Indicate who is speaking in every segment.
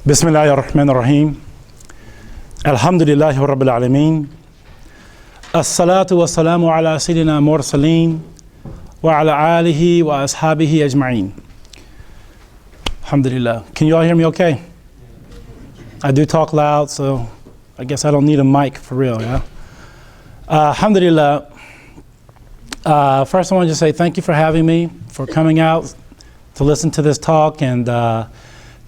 Speaker 1: Bismillahir Rahmanir Rahim. Alhamdulillahi Rabbil Alameen. As-salatu wa salamu ala Sayyidina Mursaleen wa ala alihi wa ashabihi ajma'een. Alhamdulillah. Can you all hear me okay? I do talk loud, so I guess I don't need a mic for real, yeah? Alhamdulillah. First I want to just say thank you for having me, for coming out to listen to this talk and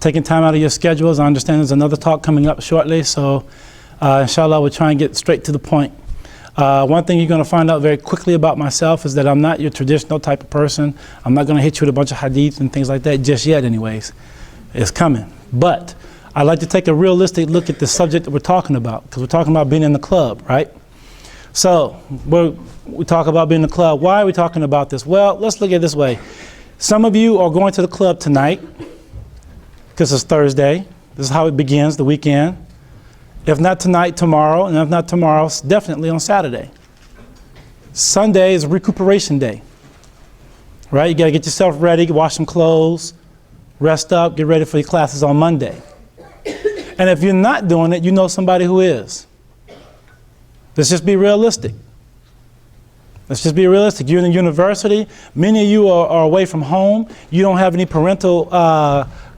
Speaker 1: taking time out of your schedules. I understand there's another talk coming up shortly, so inshallah we'll try and get straight to the point. One thing you're going to find out very quickly about myself is that I'm not your traditional type of person. I'm not going to hit you with a bunch of hadith and things like that just yet anyways. It's coming. But I'd like to take a realistic look at the subject that we're talking about, because we're talking about being in the club, right? So we talk about being in the club. Why are we talking about this? Well, let's look at it this way. Some of you are going to the club tonight because it's Thursday. This is how it begins, the weekend. If not tonight, tomorrow, and if not tomorrow, definitely on Saturday. Sunday is recuperation day, right? You got to get yourself ready, wash some clothes, rest up, get ready for your classes on Monday. And if you're not doing it, you know somebody who is. Let's just be realistic. Let's just be realistic. You're in the university. Many of you are away from home. You don't have any parental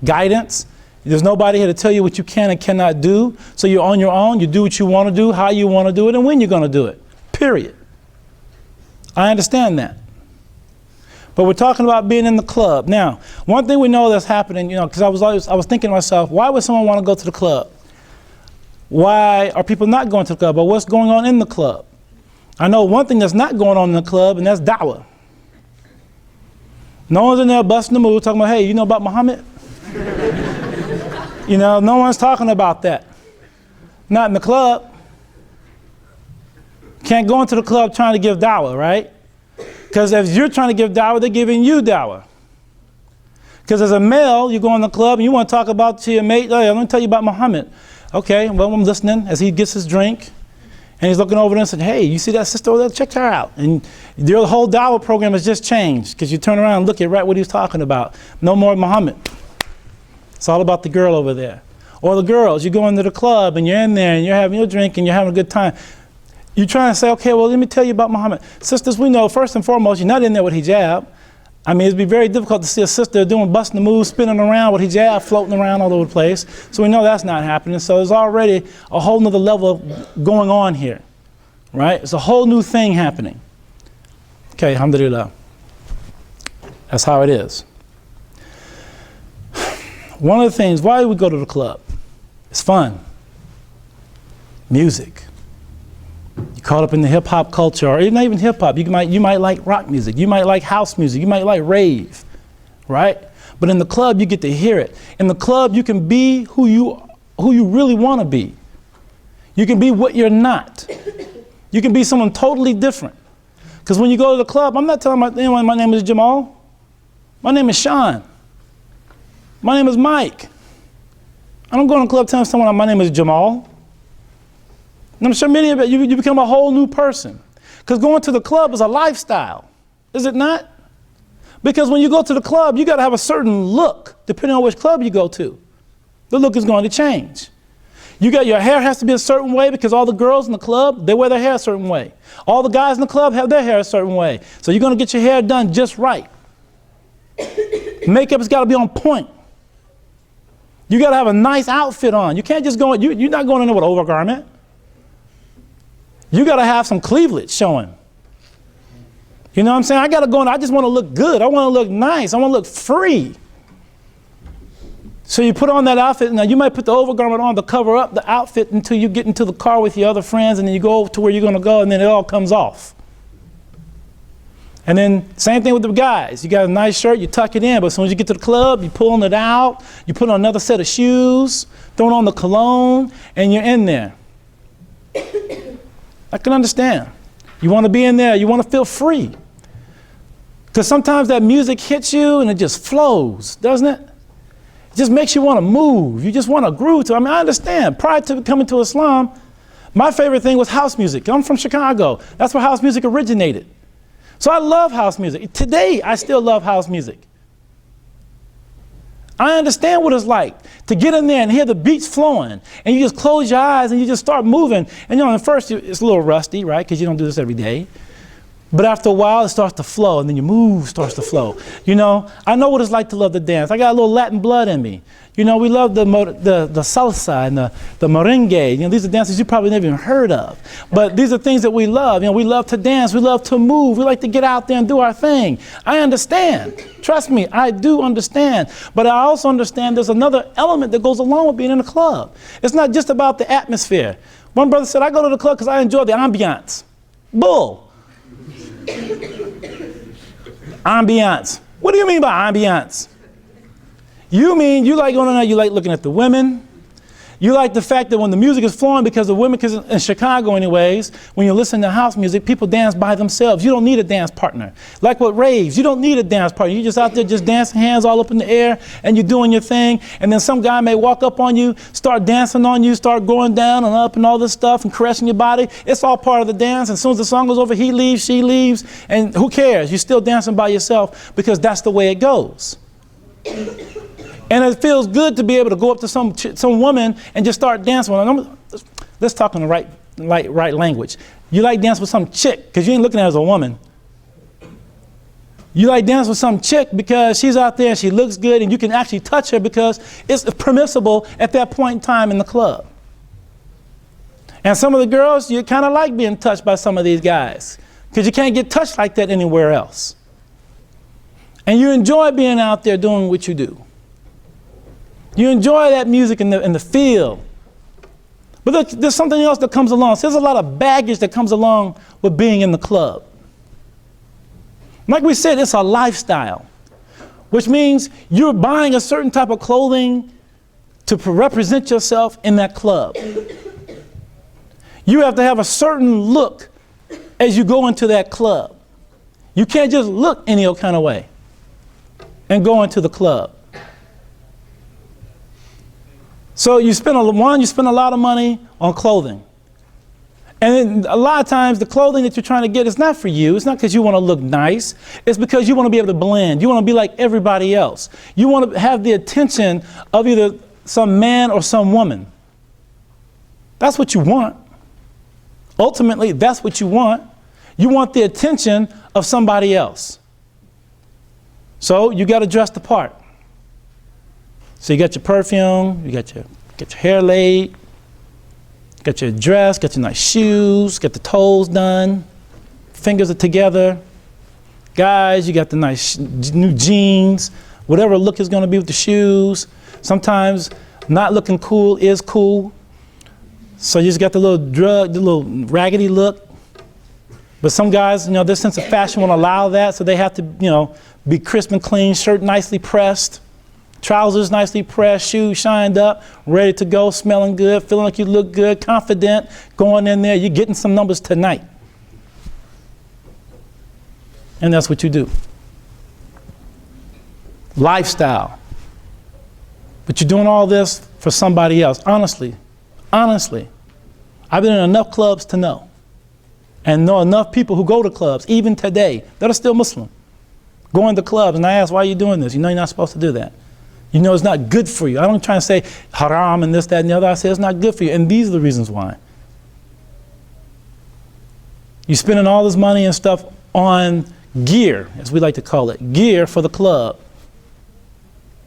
Speaker 1: guidance. There's nobody here to tell you what you can and cannot do. So you're on your own. You do what you want to do, how you want to do it, and when you're going to do it. Period. I understand that. But we're talking about being in the club. Now, one thing we know that's happening, you know, because I was thinking to myself, why would someone want to go to the club? Why are people not going to the club? But what's going on in the club? I know one thing that's not going on in the club, and that's da'wah. No one's in there busting the move talking about, hey, you know about Muhammad? You know, no one's talking about that. Not in the club. Can't go into the club trying to give da'wah, right? Because if you're trying to give da'wah, they're giving you da'wah. Because as a male, you go in the club and you want to talk about to your mate, oh, let me tell you about Muhammad. Okay, well, I'm listening as he gets his drink. And he's looking over there and said, hey, you see that sister over there? Check her out. And the whole da'wah program has just changed because you turn around and look at right what he's talking about. No more Muhammad. It's all about the girl over there. Or the girls, you go into the club and you're in there and you're having your drink and you're having a good time. You're trying to say, okay, well, let me tell you about Muhammad. Sisters, we know, first and foremost, you're not in there with hijab. I mean, it'd be very difficult to see a sister busting the moves, spinning around with hijab, floating around all over the place. So we know that's not happening. So there's already a whole nother level going on here, right? It's a whole new thing happening. Okay, alhamdulillah. That's how it is. One of the things, why do we go to the club? It's fun. Music. You caught up in the hip hop culture, or not even hip hop. You might like rock music. You might like house music. You might like rave, right? But in the club, you get to hear it. In the club, you can be who you really want to be. You can be what you're not. You can be someone totally different. Because when you go to the club, I'm not telling anyone my name is Jamal. My name is Sean. My name is Mike. I don't go in the club telling someone my name is Jamal. And I'm sure many of you become a whole new person. Because going to the club is a lifestyle, is it not? Because when you go to the club, you got to have a certain look, depending on which club you go to. The look is going to change. Your hair has to be a certain way because all the girls in the club, they wear their hair a certain way. All the guys in the club have their hair a certain way. So you're going to get your hair done just right. Makeup's got to be on point. You got to have a nice outfit on. You can't just go, you're not going in there with an overgarment. You got to have some cleavage showing. You know what I'm saying? I got to go in, I just want to look good. I want to look nice. I want to look free. So you put on that outfit. Now you might put the overgarment on to cover up the outfit until you get into the car with your other friends, and then you go over to where you're going to go, and then it all comes off. And then same thing with the guys. You got a nice shirt, you tuck it in, but as soon as you get to the club, you pulling it out, you put on another set of shoes, throwing on the cologne, and you're in there. I can understand. You want to be in there, you want to feel free. Because sometimes that music hits you and it just flows, doesn't it? It just makes you want to move. You just want to groove to it. I mean, I understand. Prior to coming to Islam, my favorite thing was house music. I'm from Chicago. That's where house music originated. So I love house music. Today, I still love house music. I understand what it's like to get in there and hear the beats flowing, and you just close your eyes and you just start moving. And you know, at first it's a little rusty, right? Because you don't do this every day. But after a while, it starts to flow, and then your move starts to flow. You know, I know what it's like to love to dance. I got a little Latin blood in me. You know, we love the salsa and the merengue. You know, these are dances you probably never even heard of. But these are things that we love. You know, we love to dance. We love to move. We like to get out there and do our thing. I understand. Trust me, I do understand. But I also understand there's another element that goes along with being in a club. It's not just about the atmosphere. One brother said, I go to the club because I enjoy the ambiance. Bull. Ambiance. What do you mean by ambiance? You mean you like going in there, you like looking at the women. You like the fact that when the music is flowing, because the women, because in Chicago anyways, when you listen to house music, people dance by themselves. You don't need a dance partner. Like with raves, you don't need a dance partner. You're just out there just dancing, hands all up in the air, and you're doing your thing. And then some guy may walk up on you, start dancing on you, start going down and up and all this stuff and caressing your body. It's all part of the dance. And as soon as the song goes over, he leaves, she leaves, and who cares? You're still dancing by yourself because that's the way it goes. And it feels good to be able to go up to some woman and just start dancing with her. Let's talk in the right language. You like dancing with some chick because you ain't looking at her as a woman. You like dancing with some chick because she's out there and she looks good and you can actually touch her because it's permissible at that point in time in the club. And some of the girls, you kind of like being touched by some of these guys because you can't get touched like that anywhere else. And you enjoy being out there doing what you do. You enjoy that music and the feel. But there's something else that comes along. So there's a lot of baggage that comes along with being in the club. Like we said, it's a lifestyle, which means you're buying a certain type of clothing to represent yourself in that club. You have to have a certain look as you go into that club. You can't just look any old kind of way and go into the club. So you spend a lot of money on clothing. And then a lot of times the clothing that you're trying to get is not for you. It's not because you want to look nice. It's because you want to be able to blend. You want to be like everybody else. You want to have the attention of either some man or some woman. That's what you want. Ultimately, that's what you want. You want the attention of somebody else. So you got to dress the part. So you got your perfume, you got your hair laid, got your dress, got your nice shoes, got the toes done, fingers are together. Guys, you got the nice new jeans, whatever look is going to be with the shoes. Sometimes not looking cool is cool. So you just got the little raggedy look. But some guys, you know, their sense of fashion won't allow that, so they have to, you know, be crisp and clean, shirt nicely pressed. Trousers nicely pressed, shoes shined up, ready to go, smelling good, feeling like you look good, confident, going in there, you're getting some numbers tonight. And that's what you do. Lifestyle. But you're doing all this for somebody else. Honestly, I've been in enough clubs to know, and know enough people who go to clubs, even today, that are still Muslim, going to clubs, and I ask, why are you doing this? You know you're not supposed to do that. You know it's not good for you. I don't try to say haram and this, that, and the other. I say it's not good for you. And these are the reasons why. You're spending all this money and stuff on gear, as we like to call it, gear for the club.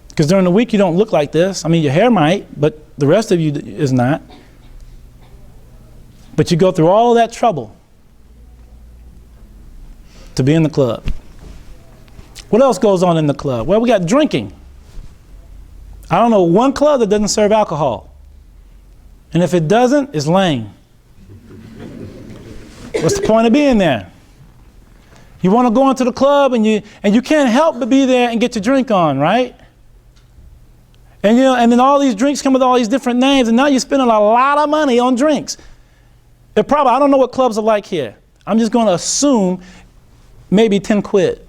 Speaker 1: Because during the week you don't look like this. I mean, your hair might, but the rest of you is not. But you go through all of that trouble to be in the club. What else goes on in the club? Well, we got drinking. I don't know one club that doesn't serve alcohol. And if it doesn't, it's lame. What's the point of being there? You want to go into the club and you can't help but be there and get your drink on, right? And you know, and then all these drinks come with all these different names, and now you're spending a lot of money on drinks. I don't know what clubs are like here. I'm just going to assume maybe 10 quid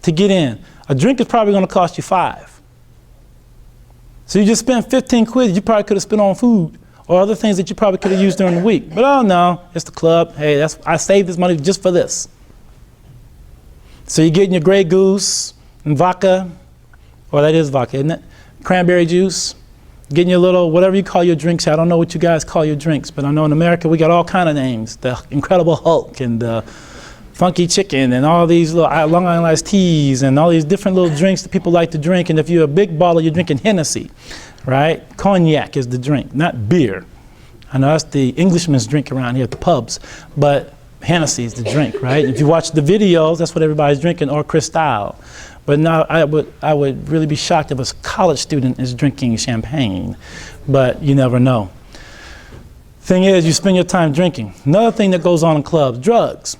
Speaker 1: to get in. A drink is probably going to cost you 5. So you just spent 15 quid you probably could have spent on food or other things that you probably could have used during the week. But oh no, it's the club. Hey, I saved this money just for this. So you're getting your Grey Goose and vodka Well, that is vodka, isn't it? Cranberry juice, getting your little, whatever you call your drinks. I don't know what you guys call your drinks, but I know in America we got all kind of names. The Incredible Hulk and the Funky Chicken and all these little Long Island iced teas and all these different little drinks that people like to drink. And if you're a big baller, you're drinking Hennessy, right? Cognac is the drink, not beer. I know that's the Englishman's drink around here at the pubs, but Hennessy is the drink, right? If you watch the videos, that's what everybody's drinking, or Cristal. But now I would really be shocked if a college student is drinking champagne, but you never know. Thing is, you spend your time drinking. Another thing that goes on in clubs, drugs.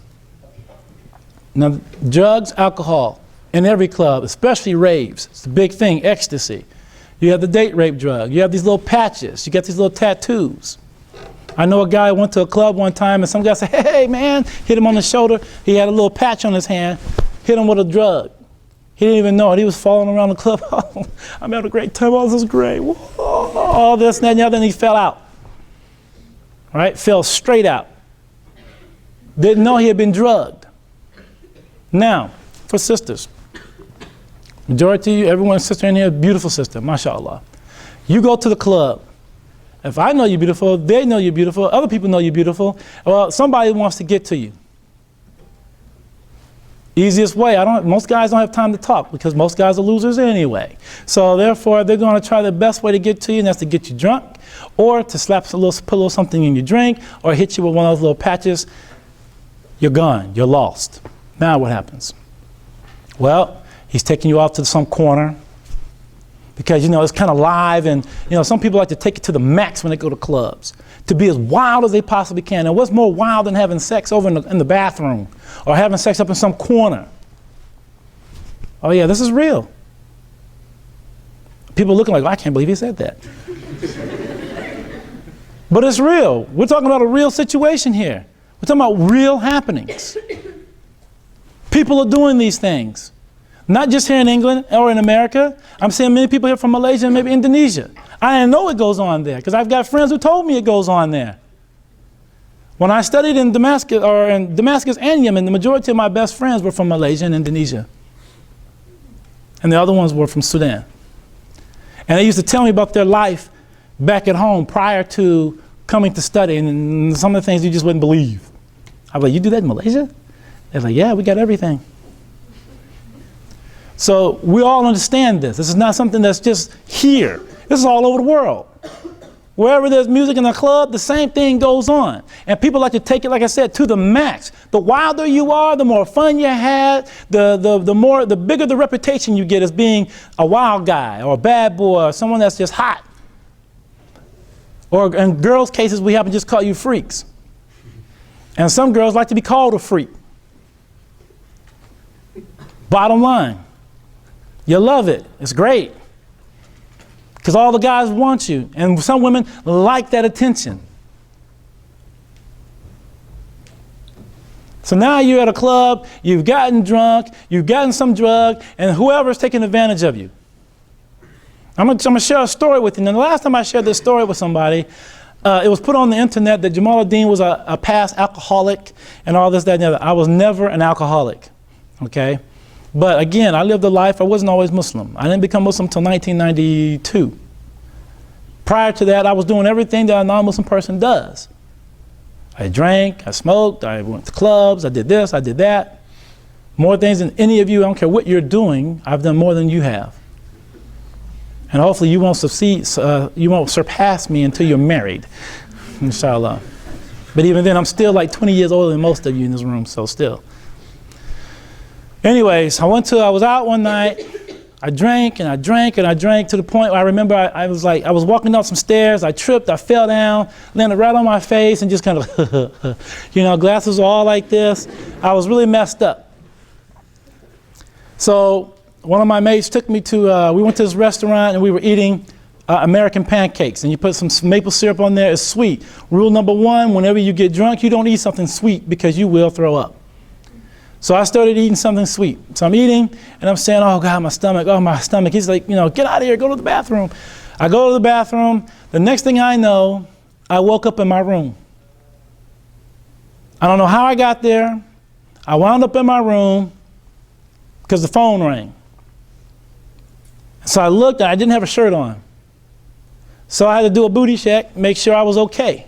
Speaker 1: Now, drugs, alcohol, in every club, especially raves. It's a big thing, ecstasy. You have the date rape drug. You have these little patches. You get these little tattoos. I know a guy went to a club one time and some guy said, hey man, hit him on the shoulder. He had a little patch on his hand, hit him with a drug. He didn't even know it. He was falling around the club. Oh, I'm having a great time. Oh, this is great. Whoa, all this and that and the other, and he fell out. Right? Fell straight out. Didn't know he had been drugged. Now, for sisters, majority of you, everyone's sister in here, beautiful sister, mashallah. You go to the club. If I know you're beautiful, they know you're beautiful, other people know you're beautiful, well, somebody wants to get to you. Easiest way, most guys don't have time to talk because most guys are losers anyway. So therefore, they're going to try the best way to get to you, and that's to get you drunk, or to put a little something in your drink, or hit you with one of those little patches. You're gone, you're lost. Now what happens? Well, he's taking you off to some corner, because, you know, it's kind of live, and, you know, some people like to take it to the max when they go to clubs, to be as wild as they possibly can. And what's more wild than having sex over in the bathroom or having sex up in some corner? Oh yeah, this is real. People looking like, oh, I can't believe he said that. But it's real. We're talking about a real situation here. We're talking about real happenings. People are doing these things. Not just here in England or in America. I'm seeing many people here from Malaysia and maybe Indonesia. I didn't know it goes on there because I've got friends who told me it goes on there. When I studied in Damascus and Yemen, the majority of my best friends were from Malaysia and Indonesia. And the other ones were from Sudan. And they used to tell me about their life back at home prior to coming to study, and some of the things you just wouldn't believe. I was like, you do that in Malaysia? They're like, yeah, we got everything. So we all understand this. This is not something that's just here. This is all over the world. Wherever there's music in a club, the same thing goes on. And people like to take it, like I said, to the max. The wilder you are, the more fun you had, the bigger the reputation you get as being a wild guy or a bad boy or someone that's just hot. Or in girls' cases, we happen to just call you freaks. And some girls like to be called a freak. Bottom line. You love it. It's great. Because all the guys want you. And some women like that attention. So now you're at a club, you've gotten drunk, you've gotten some drug, and whoever's taking advantage of you. I'm going to share a story with you. And the last time I shared this story with somebody, it was put on the internet that Jamal ud-Deen was a past alcoholic and all this, that, and the other. I was never an alcoholic. Okay? But again, I lived a life, I wasn't always Muslim. I didn't become Muslim until 1992. Prior to that, I was doing everything that a non-Muslim person does. I drank, I smoked, I went to clubs, I did this, I did that. More things than any of you, I don't care what you're doing, I've done more than you have. And hopefully you won't surpass me until you're married, inshallah. But even then, I'm still like 20 years older than most of you in this room, so still. Anyways, I was out one night, I drank and I drank and I drank to the point where I remember I was walking up some stairs, I tripped, I fell down, landed right on my face and just kind of, you know, glasses were all like this. I was really messed up. So one of my mates took me to, we went to this restaurant and we were eating American pancakes, and you put some maple syrup on there, it's sweet. Rule number one, whenever you get drunk, you don't eat something sweet because you will throw up. So I started eating something sweet. So I'm eating, and I'm saying, oh God, my stomach. He's like, you know, get out of here, go to the bathroom. I go to the bathroom. The next thing I know, I woke up in my room. I don't know how I got there. I wound up in my room because the phone rang. So I looked, and I didn't have a shirt on. So I had to do a booty check, make sure I was okay.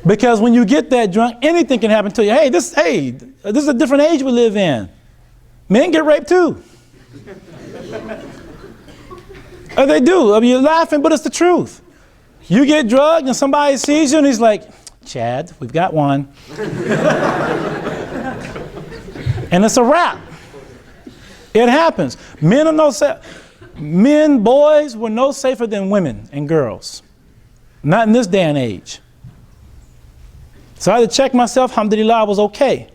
Speaker 1: Because when you get that drunk, anything can happen to you. Hey, this is a different age we live in. Men get raped too. They do. I mean, you're laughing, but it's the truth. You get drugged and somebody sees you and he's like, Chad, we've got one. And it's a wrap. It happens. Men, boys were no safer than women and girls. Not in this day and age. So I had to check myself. Alhamdulillah, I was okay.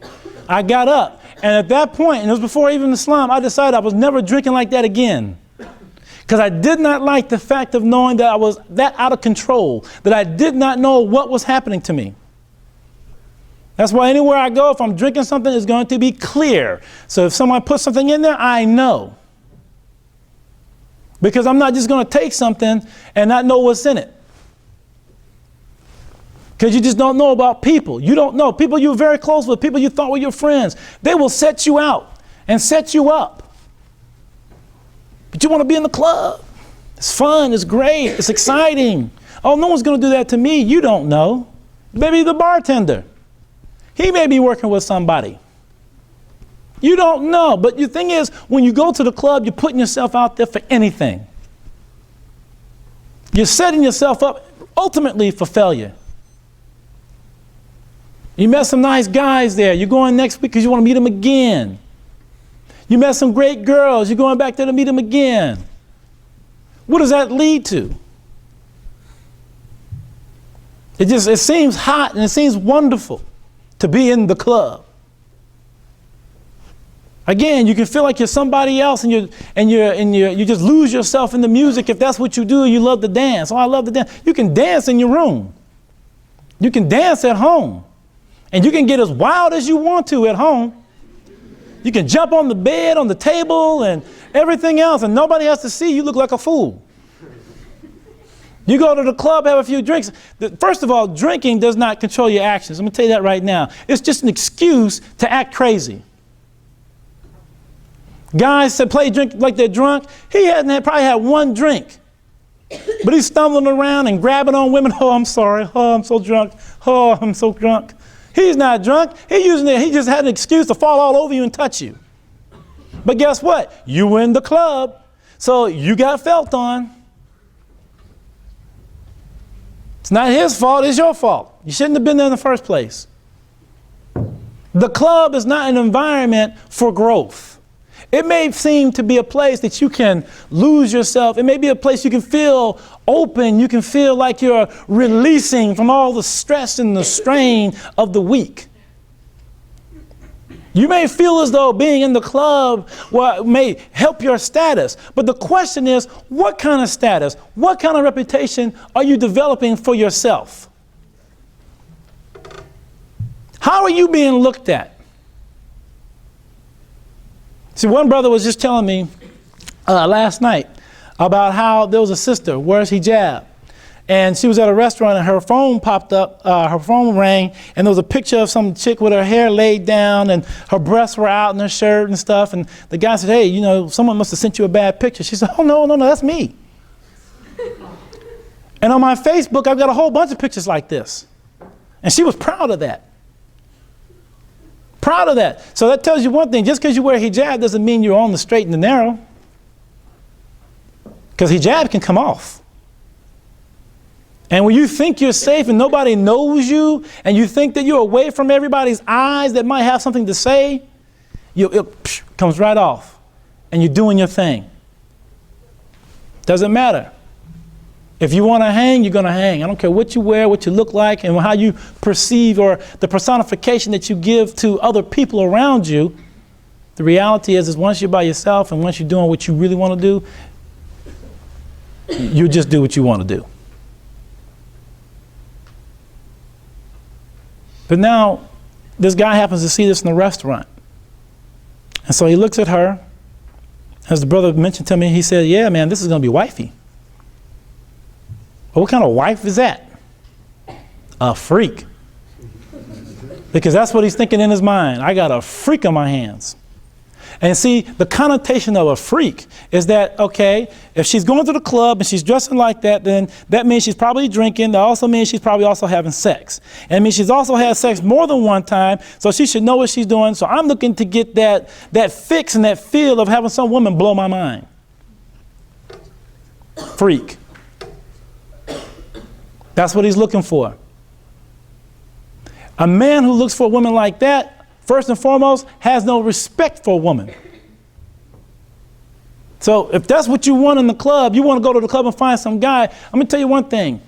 Speaker 1: I got up. And at that point, and it was before even Islam, I decided I was never drinking like that again. Because I did not like the fact of knowing that I was that out of control, that I did not know what was happening to me. That's why anywhere I go, if I'm drinking something, it's going to be clear. So if someone puts something in there, I know. Because I'm not just going to take something and not know what's in it. Because you just don't know about people. You don't know. People you're very close with, people you thought were your friends, they will set you out and set you up. But you want to be in the club. It's fun, it's great, it's exciting. Oh, no one's going to do that to me. You don't know. Maybe the bartender. He may be working with somebody. You don't know. But the thing is, when you go to the club, you're putting yourself out there for anything. You're setting yourself up ultimately for failure. You met some nice guys there. You're going next week because you want to meet them again. You met some great girls. You're going back there to meet them again. What does that lead to? It seems hot and it seems wonderful to be in the club. Again, you can feel like you're somebody else and you just lose yourself in the music if that's what you do. You love to dance. Oh, I love to dance. You can dance in your room. You can dance at home. And you can get as wild as you want to at home. You can jump on the bed, on the table, and everything else, and nobody has to see you look like a fool. You go to the club, have a few drinks. First of all, drinking does not control your actions. I'm going to tell you that right now. It's just an excuse to act crazy. Guys that play drink like they're drunk, he probably had one drink. But he's stumbling around and grabbing on women. Oh, I'm sorry. Oh, I'm so drunk. Oh, I'm so drunk. He's not drunk. He just had an excuse to fall all over you and touch you. But guess what? You were in the club, so you got felt on. It's not his fault, it's your fault. You shouldn't have been there in the first place. The club is not an environment for growth. It may seem to be a place that you can lose yourself. It may be a place you can feel open. You can feel like you're releasing from all the stress and the strain of the week. You may feel as though being in the club may help your status. But the question is, what kind of status, what kind of reputation are you developing for yourself? How are you being looked at? See, one brother was just telling me last night about how there was a sister, wears hijab, and she was at a restaurant and her phone popped up, her phone rang, and there was a picture of some chick with her hair laid down and her breasts were out in her shirt and stuff, and the guy said, hey, you know, someone must have sent you a bad picture. She said, oh, no, that's me. And on my Facebook, I've got a whole bunch of pictures like this. And she was proud of that. Proud of that. So that tells you one thing. Just because you wear hijab doesn't mean you're on the straight and the narrow. Because hijab can come off. And when you think you're safe and nobody knows you, and you think that you're away from everybody's eyes that might have something to say, it comes right off. And you're doing your thing. Doesn't matter. If you want to hang, you're going to hang. I don't care what you wear, what you look like, and how you perceive or the personification that you give to other people around you. The reality is once you're by yourself and once you're doing what you really want to do, you just do what you want to do. But now, this guy happens to see this in the restaurant. And so he looks at her. As the brother mentioned to me, he said, yeah, man, this is going to be wifey. What kind of wife is that? A freak. Because that's what he's thinking in his mind. I got a freak on my hands. And see, the connotation of a freak is that, okay, if she's going to the club and she's dressing like that, then that means she's probably drinking. That also means she's probably also having sex. And it means she's also had sex more than one time, so she should know what she's doing. So I'm looking to get that fix and that feel of having some woman blow my mind. Freak. That's what he's looking for. A man who looks for a woman like that, first and foremost, has no respect for a woman. So if that's what you want in the club, you want to go to the club and find some guy, I'm going to tell you one thing.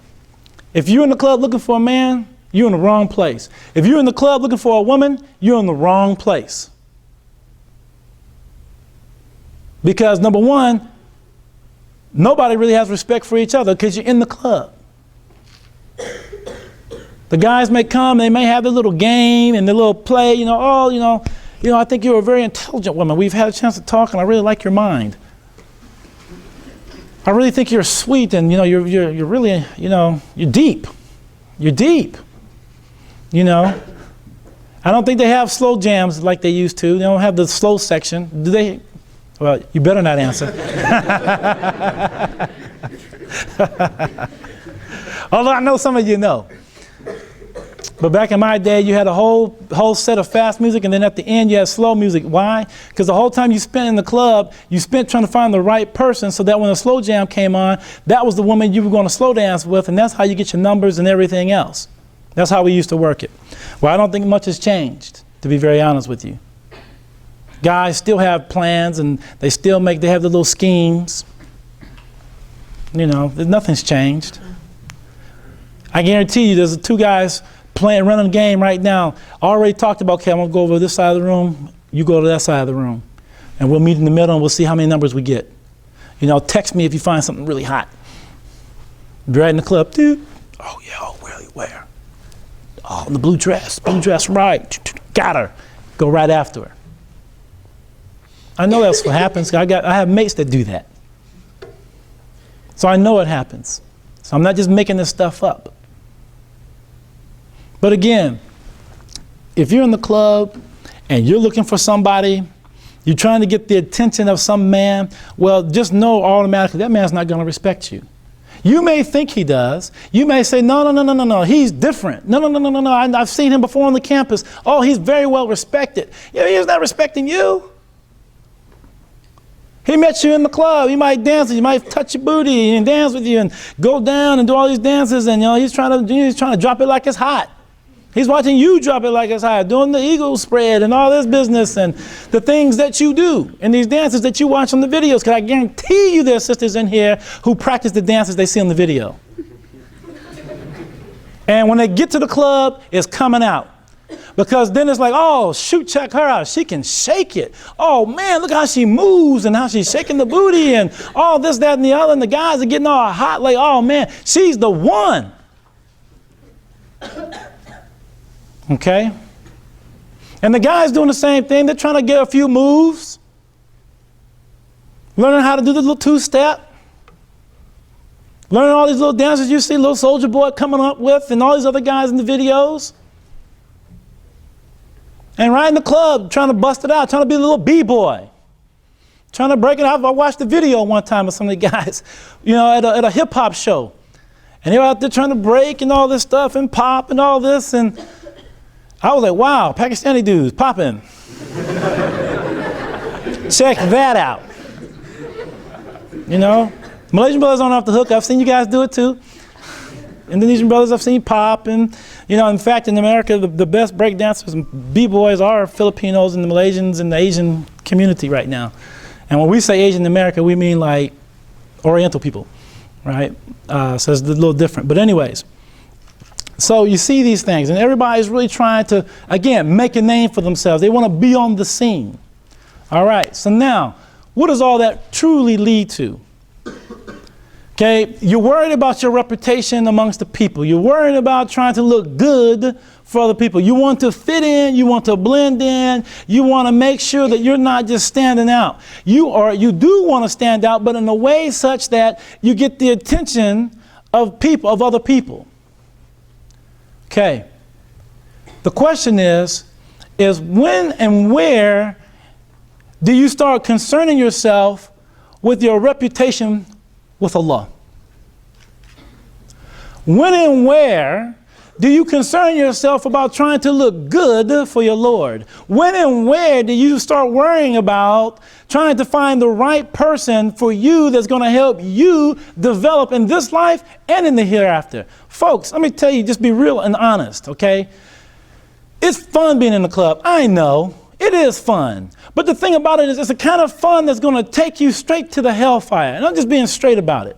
Speaker 1: If you're in the club looking for a man, you're in the wrong place. If you're in the club looking for a woman, you're in the wrong place. Because number one, nobody really has respect for each other because you're in the club. The guys may come, they may have their little game and their little play, I think you're a very intelligent woman. We've had a chance to talk and I really like your mind. I really think you're sweet and you're really, you're deep. You're deep. I don't think they have slow jams like they used to. They don't have the slow section. Do they? Well, you better not answer. Although I know some of you know. But back in my day, you had a whole set of fast music, and then at the end, you had slow music. Why? Because the whole time you spent in the club, you spent trying to find the right person so that when a slow jam came on, that was the woman you were going to slow dance with, and that's how you get your numbers and everything else. That's how we used to work it. Well, I don't think much has changed, to be very honest with you. Guys still have plans, and they have the little schemes. Nothing's changed. I guarantee you there's two guys running a game right now. I already talked about, okay, I'm going to go over this side of the room, you go to that side of the room. And we'll meet in the middle and we'll see how many numbers we get. Text me if you find something really hot. Be right in the club, dude. Oh, yeah, really, where? Oh, in the blue dress, right. Got her. Go right after her. I know that's what happens. I have mates that do that. So I know it happens. So I'm not just making this stuff up. But again, if you're in the club and you're looking for somebody, you're trying to get the attention of some man, well, just know automatically that man's not going to respect you. You may think he does. You may say, no, he's different. No, I've seen him before on the campus. Oh, he's very well respected. Yeah, he's not respecting you. He met you in the club. He might dance, he might touch your booty and dance with you and go down and do all these dances, and he's trying to drop it like it's hot. He's watching you drop it like it's hot, doing the eagle spread and all this business and the things that you do and these dances that you watch on the videos. Because I guarantee you there's sisters in here who practice the dances they see on the video. And when they get to the club, it's coming out. Because then it's like, oh, shoot, check her out. She can shake it. Oh, man, look how she moves and how she's shaking the booty and all this, that, and the other. And the guys are getting all hot like, oh, man, she's the one. Okay? And the guys doing the same thing. They're trying to get a few moves. Learning how to do the little two-step. Learning all these little dances you see little Soulja Boy coming up with and all these other guys in the videos. And right in the club, trying to bust it out, trying to be a little B-boy. Trying to break it out. I watched the video one time of some of the guys, at a hip-hop show. And they were out there trying to break and all this stuff and pop and all this. And I was like, wow, Pakistani dudes popping. Check that out. Malaysian brothers aren't off the hook. I've seen you guys do it too. Indonesian brothers I've seen pop, and in fact in America the best break dancers and b-boys are Filipinos and the Malaysians and the Asian community right now. And when we say Asian in America, we mean like Oriental people, right? So it's a little different. But anyways, so you see these things, and everybody's really trying to, again, make a name for themselves. They want to be on the scene. All right, so now, what does all that truly lead to? Okay, you're worried about your reputation amongst the people. You're worried about trying to look good for other people. You want to fit in, you want to blend in, you want to make sure that you're not just standing out. You do want to stand out, but in a way such that you get the attention of other people. Okay, the question is when and where do you start concerning yourself with your reputation with Allah? When and where do you concern yourself about trying to look good for your Lord? When and where do you start worrying about trying to find the right person for you that's going to help you develop in this life and in the hereafter? Folks, let me tell you, just be real and honest, okay? It's fun being in the club. I know. It is fun. But the thing about it is it's the kind of fun that's going to take you straight to the hellfire. And I'm just being straight about it.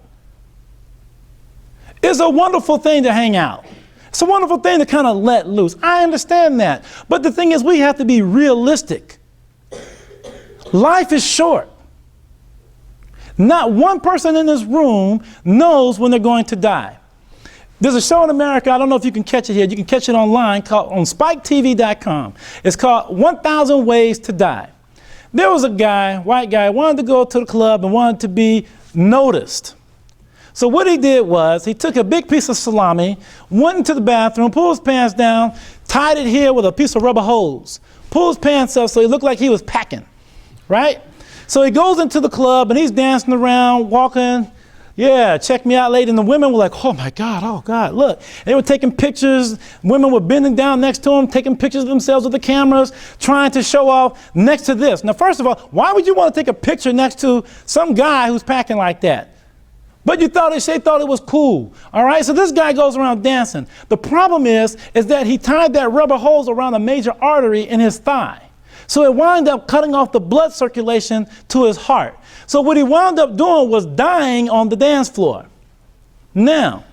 Speaker 1: It's a wonderful thing to hang out. It's a wonderful thing to kind of let loose. I understand that. But the thing is, we have to be realistic. Life is short. Not one person in this room knows when they're going to die. There's a show in America, I don't know if you can catch it here. You can catch it online called on spiketv.com. It's called 1,000 Ways to Die. There was a guy, white guy, wanted to go to the club and wanted to be noticed. So what he did was he took a big piece of salami, went into the bathroom, pulled his pants down, tied it here with a piece of rubber hose, pulled his pants up so he looked like he was packing, right? So he goes into the club and he's dancing around, walking. Yeah, check me out, lady. And the women were like, oh my God, look. They were taking pictures. Women were bending down next to him, taking pictures of themselves with the cameras, trying to show off next to this. Now, first of all, why would you want to take a picture next to some guy who's packing like that? But they thought it was cool. All right, so this guy goes around dancing. The problem is that he tied that rubber hose around a major artery in his thigh. So it wound up cutting off the blood circulation to his heart. So what he wound up doing was dying on the dance floor. Now,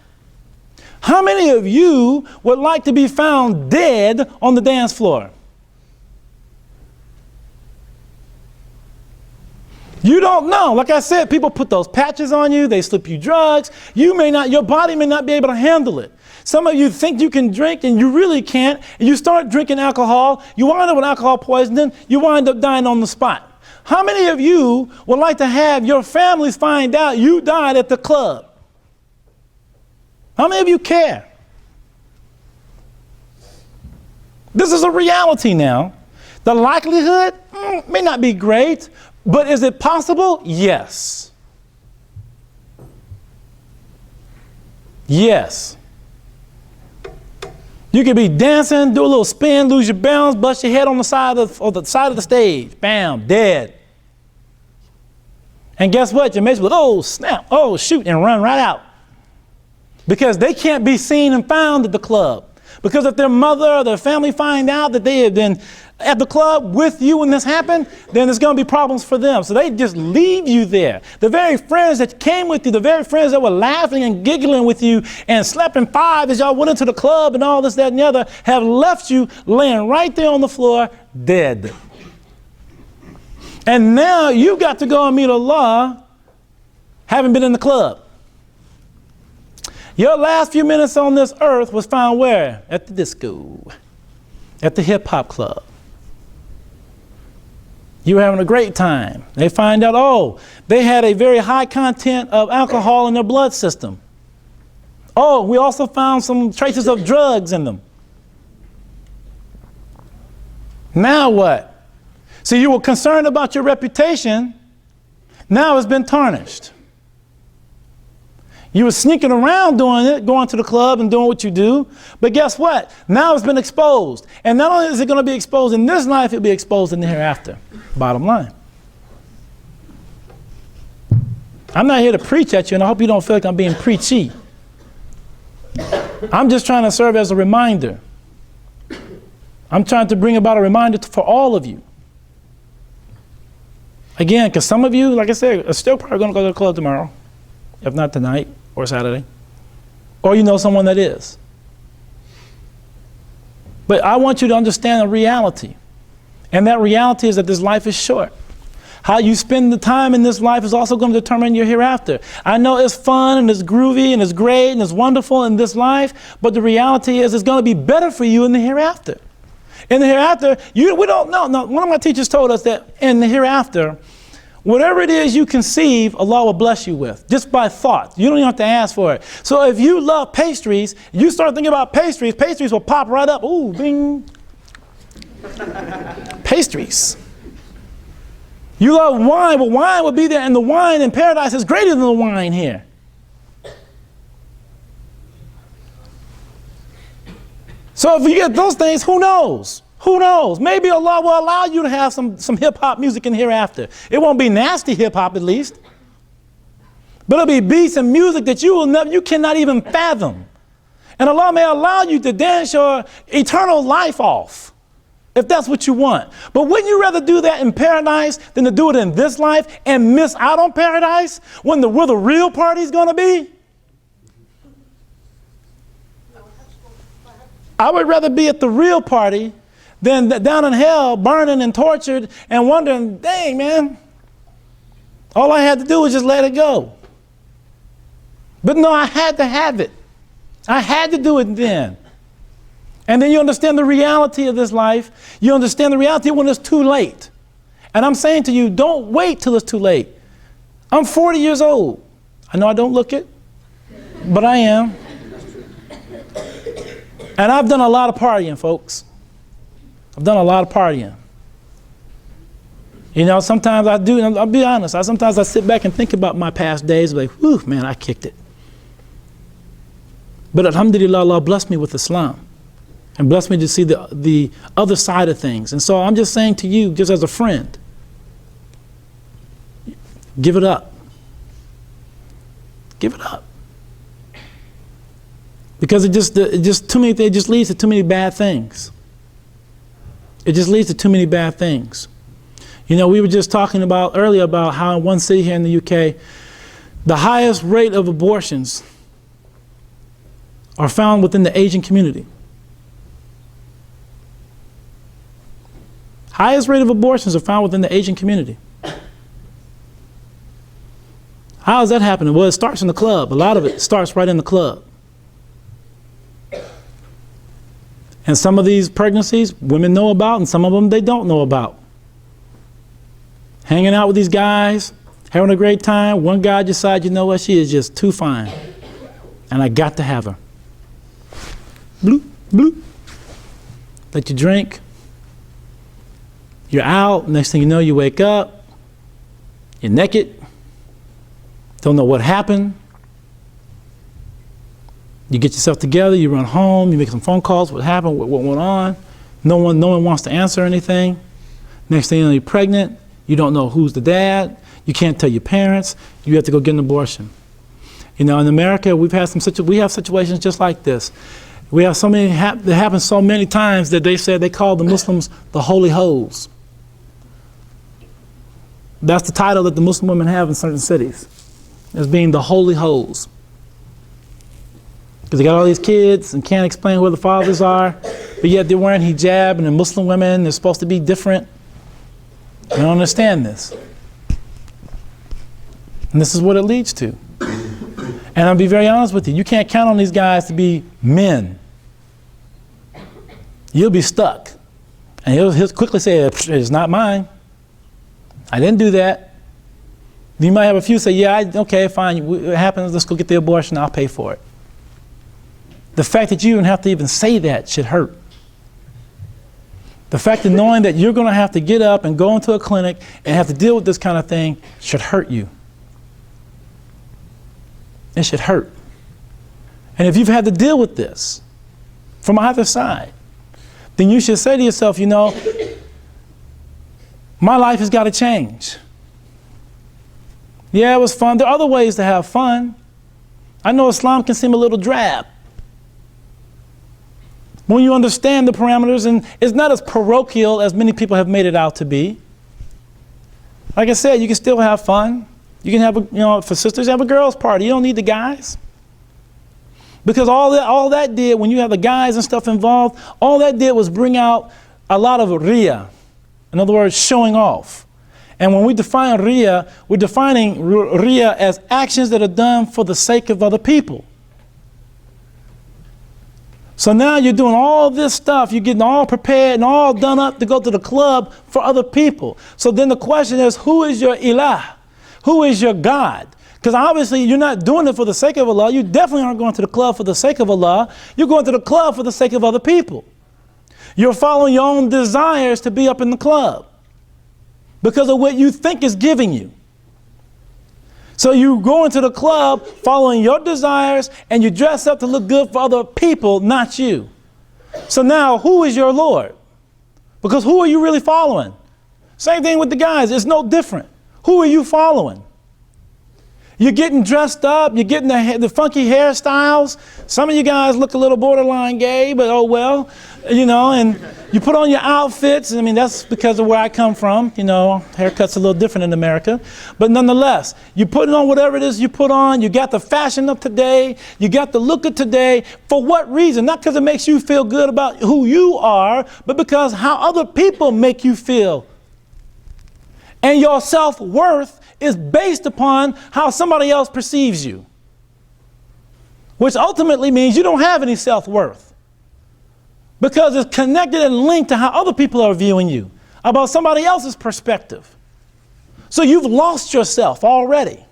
Speaker 1: how many of you would like to be found dead on the dance floor? You don't know. Like I said, people put those patches on you. They slip you drugs. Your body may not be able to handle it. Some of you think you can drink and you really can't. And you start drinking alcohol. You wind up with alcohol poisoning. You wind up dying on the spot. How many of you would like to have your families find out you died at the club? How many of you care? This is a reality now. The likelihood may not be great, but is it possible? Yes. Yes. You could be dancing, do a little spin, lose your balance, bust your head on the side of the stage. Bam, dead. And guess what? Your mates will, oh, snap, oh, shoot, and run right out. Because they can't be seen and found at the club. Because if their mother or their family find out that they have been at the club with you when this happened, then there's going to be problems for them. So they just leave you there. The very friends that came with you, the very friends that were laughing and giggling with you and slapping five as y'all went into the club and all this, that, and the other, have left you laying right there on the floor, dead. And now you got to go and meet Allah, having been in the club. Your last few minutes on this earth was found where? At the disco, at the hip hop club. You were having a great time. They find out, oh, they had a very high content of alcohol in their blood system. Oh, we also found some traces of drugs in them. Now what? So you were concerned about your reputation. Now it's been tarnished. You were sneaking around doing it, going to the club and doing what you do. But guess what? Now it's been exposed. And not only is it going to be exposed in this life, it'll be exposed in the hereafter. Bottom line. I'm not here to preach at you, and I hope you don't feel like I'm being preachy. I'm just trying to serve as a reminder. I'm trying to bring about a reminder for all of you. Again, because some of you, like I said, are still probably going to go to the club tomorrow, if not tonight or Saturday, or you know someone that is. But I want you to understand the reality. And that reality is that this life is short. How you spend the time in this life is also going to determine your hereafter. I know it's fun and it's groovy and it's great and it's wonderful in this life, but the reality is it's going to be better for you in the hereafter. In the hereafter, we don't know. No, one of my teachers told us that in the hereafter, whatever it is you conceive, Allah will bless you with, just by thought. You don't even have to ask for it. So if you love pastries, you start thinking about pastries, pastries will pop right up. Ooh, bing. Pastries. You love wine, well, wine will be there, and the wine in paradise is greater than the wine here. So if you get those things, who knows? Who knows? Maybe Allah will allow you to have some hip-hop music in hereafter. It won't be nasty hip-hop, at least. But it'll be beats and music that you cannot even fathom. And Allah may allow you to dance your eternal life off, if that's what you want. But wouldn't you rather do that in paradise than to do it in this life and miss out on paradise where the real party's going to be? I would rather be at the real party than down in hell, burning and tortured and wondering, dang, man, all I had to do was just let it go. But no, I had to have it. I had to do it then. And then you understand the reality of this life. You understand the reality when it's too late. And I'm saying to you, don't wait till it's too late. I'm 40 years old. I know I don't look it, but I am. And I've done a lot of partying, folks. I've done a lot of partying. You know, sometimes I do, and I'll be honest, sometimes I sit back and think about my past days, like, whew, man, I kicked it. But alhamdulillah, Allah blessed me with Islam and blessed me to see the other side of things. And so I'm just saying to you, just as a friend, give it up. Give it up. Because it just leads to too many bad things. It just leads to too many bad things. You know, we were just talking earlier about how in one city here in the UK, the highest rate of abortions are found within the Asian community. Highest rate of abortions are found within the Asian community. How is that happening? Well, it starts in the club. A lot of it starts right in the club. And some of these pregnancies, women know about, and some of them they don't know about. Hanging out with these guys, having a great time. One guy decides, you know what, she is just too fine. And I got to have her. Bloop, bloop. Let you drink. You're out. Next thing you know, you wake up. You're naked. Don't know what happened. You get yourself together, you run home, you make some phone calls, what happened, what went on. No one wants to answer anything. Next thing you know, you're pregnant. You don't know who's the dad. You can't tell your parents. You have to go get an abortion. You know, in America, we have situations just like this. We have so many, that happen so many times that they said they call the Muslims the holy hoes. That's the title that the Muslim women have in certain cities, as being the holy hoes. Because they got all these kids and can't explain where the fathers are, but yet they're wearing hijab and they're Muslim women, they're supposed to be different. I don't understand this. And this is what it leads to. And I'll be very honest with you, you can't count on these guys to be men. You'll be stuck. And he'll quickly say, it's not mine. I didn't do that. You might have a few say, yeah, okay, fine, it happens, let's go get the abortion, I'll pay for it. The fact that you even have to even say that should hurt. The fact of knowing that you're going to have to get up and go into a clinic and have to deal with this kind of thing should hurt you. It should hurt. And if you've had to deal with this from either side, then you should say to yourself, you know, my life has got to change. Yeah, it was fun. There are other ways to have fun. I know Islam can seem a little drab when you understand the parameters, and it's not as parochial as many people have made it out to be. Like I said, you can still have fun. You can have for sisters, have a girls' party. You don't need the guys. Because all that did, when you have the guys and stuff involved, all that did was bring out a lot of riya. In other words, showing off. And when we define riya, we're defining riya as actions that are done for the sake of other people. So now you're doing all this stuff, you're getting all prepared and all done up to go to the club for other people. So then the question is, who is your ilah? Who is your God? Because obviously you're not doing it for the sake of Allah. You definitely aren't going to the club for the sake of Allah. You're going to the club for the sake of other people. You're following your own desires to be up in the club. because of what you think is giving you. So you go into the club following your desires and you dress up to look good for other people, not you. So now who is your Lord? Because who are you really following? Same thing with the guys. It's no different. Who are you following? You're getting dressed up. You're getting the funky hairstyles. Some of you guys look a little borderline gay, but oh well, you know, and you put on your outfits. I mean, that's because of where I come from. You know, haircuts a little different in America. But nonetheless, you put on whatever it is you put on. You got the fashion of today. You got the look of today. For what reason? Not because it makes you feel good about who you are, but because how other people make you feel. And your self-worth is based upon how somebody else perceives you, which ultimately means you don't have any self-worth because it's connected and linked to how other people are viewing you about somebody else's perspective. So you've lost yourself already.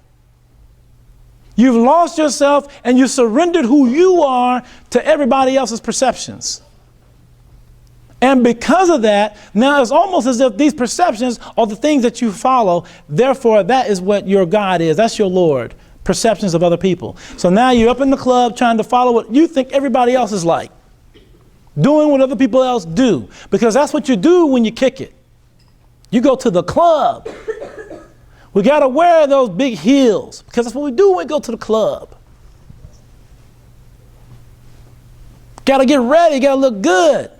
Speaker 1: You've lost yourself and you surrendered who you are to everybody else's perceptions. And because of that, now it's almost as if these perceptions are the things that you follow. Therefore, that is what your God is. That's your Lord. Perceptions of other people. So now you're up in the club trying to follow what you think everybody else is like. Doing what other people else do. Because that's what you do when you kick it. You go to the club. We got to wear those big heels. Because that's what we do when we go to the club. Got to get ready. Got to look good.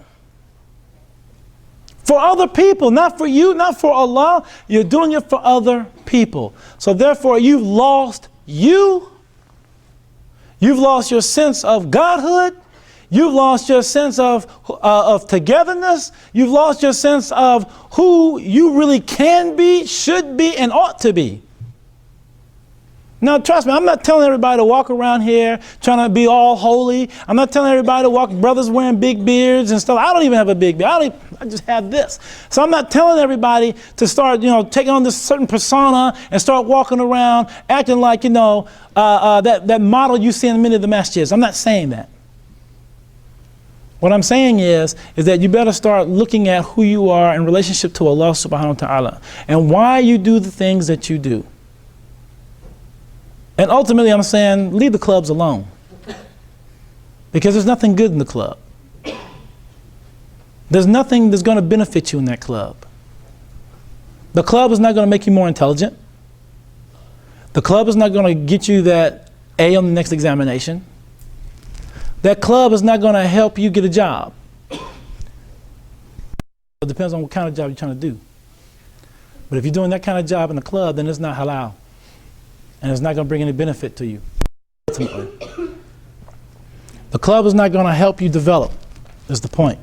Speaker 1: For other people, not for you, not for Allah. You're doing it for other people. So therefore, you've lost you. You've lost your sense of Godhood. You've lost your sense of togetherness. You've lost your sense of who you really can be, should be, and ought to be. Now, trust me, I'm not telling everybody to walk around here trying to be all holy. I'm not telling everybody to walk, brothers wearing big beards and stuff. I don't even have a big beard. I just have this. So I'm not telling everybody to start, taking on this certain persona and start walking around acting like, that model you see in many of the masjids. I'm not saying that. What I'm saying is that you better start looking at who you are in relationship to Allah subhanahu wa ta'ala and why you do the things that you do. And ultimately, I'm saying, leave the clubs alone. Because there's nothing good in the club. There's nothing that's going to benefit you in that club. The club is not going to make you more intelligent. The club is not going to get you that A on the next examination. That club is not going to help you get a job. It depends on what kind of job you're trying to do. But if you're doing that kind of job in the club, then it's not halal. And it's not going to bring any benefit to you, ultimately. The club is not going to help you develop, is the point.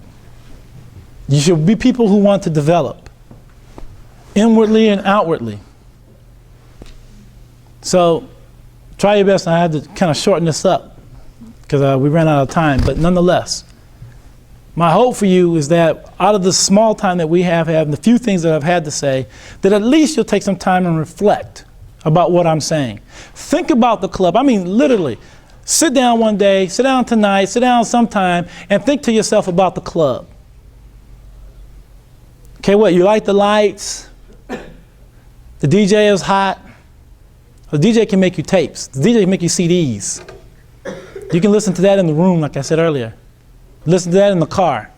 Speaker 1: You should be people who want to develop, inwardly and outwardly. So, try your best. I had to kind of shorten this up, because we ran out of time, but nonetheless, my hope for you is that out of the small time that we have and the few things that I've had to say, that at least you'll take some time and reflect about what I'm saying. Think about the club. I mean, literally, sit down one day, sit down tonight, sit down sometime, and think to yourself about the club. Okay, what, you like the lights? The DJ is hot? The DJ can make you tapes. The DJ can make you CDs. You can listen to that in the room, like I said earlier. Listen to that in the car.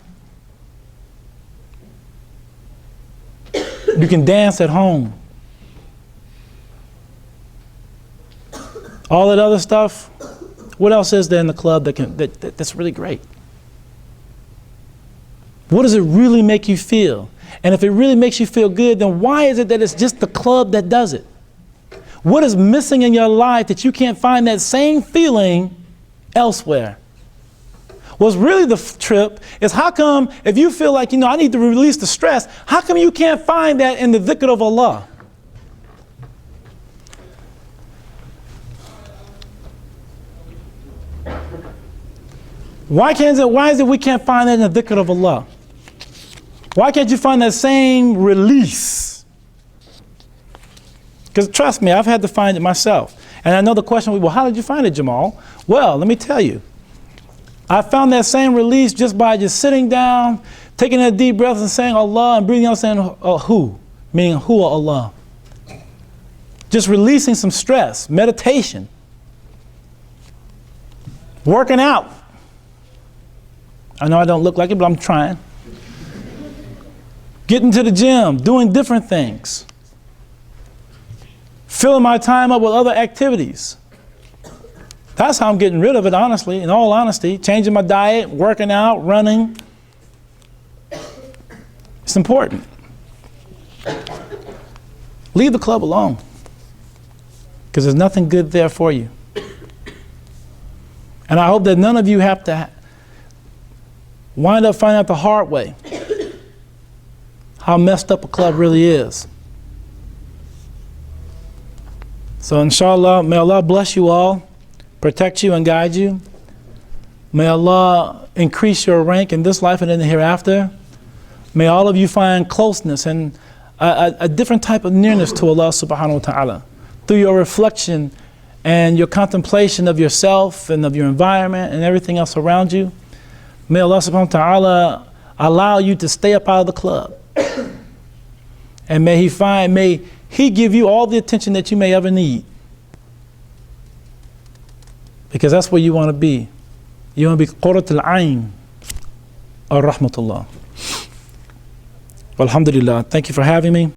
Speaker 1: You can dance at home. All that other stuff, what else is there in the club that's really great? What does it really make you feel? And if it really makes you feel good, then why is it that it's just the club that does it? What is missing in your life that you can't find that same feeling elsewhere? What's really the trip is how come if you feel like, I need to release the stress, how come you can't find that in the dhikr of Allah? Why is it we can't find that in the dhikr of Allah? Why can't you find that same release? Because trust me, I've had to find it myself. And I know the question will be, well, how did you find it, Jamal? Well, let me tell you. I found that same release just by just sitting down, taking a deep breath and saying Allah and breathing out saying, oh, who? meaning huwa Allah. Just releasing some stress, meditation, working out. I know I don't look like it, but I'm trying. Getting to the gym, doing different things. Filling my time up with other activities. That's how I'm getting rid of it, honestly, in all honesty. Changing my diet, working out, running. It's important. Leave the club alone, because there's nothing good there for you. And I hope that none of you have to wind up finding out the hard way how messed up a club really is. So inshallah, may Allah bless you all, protect you and guide you. May Allah increase your rank in this life and in the hereafter. May all of you find closeness and a different type of nearness to Allah subhanahu wa ta'ala through your reflection and your contemplation of yourself and of your environment and everything else around you. May Allah subhanahu wa ta'ala allow you to stay up out of the club. And may He give you all the attention that you may ever need. Because that's where you want to be. You want to be qurrat al-ayn or rahmatullah. Alhamdulillah. Thank you for having me.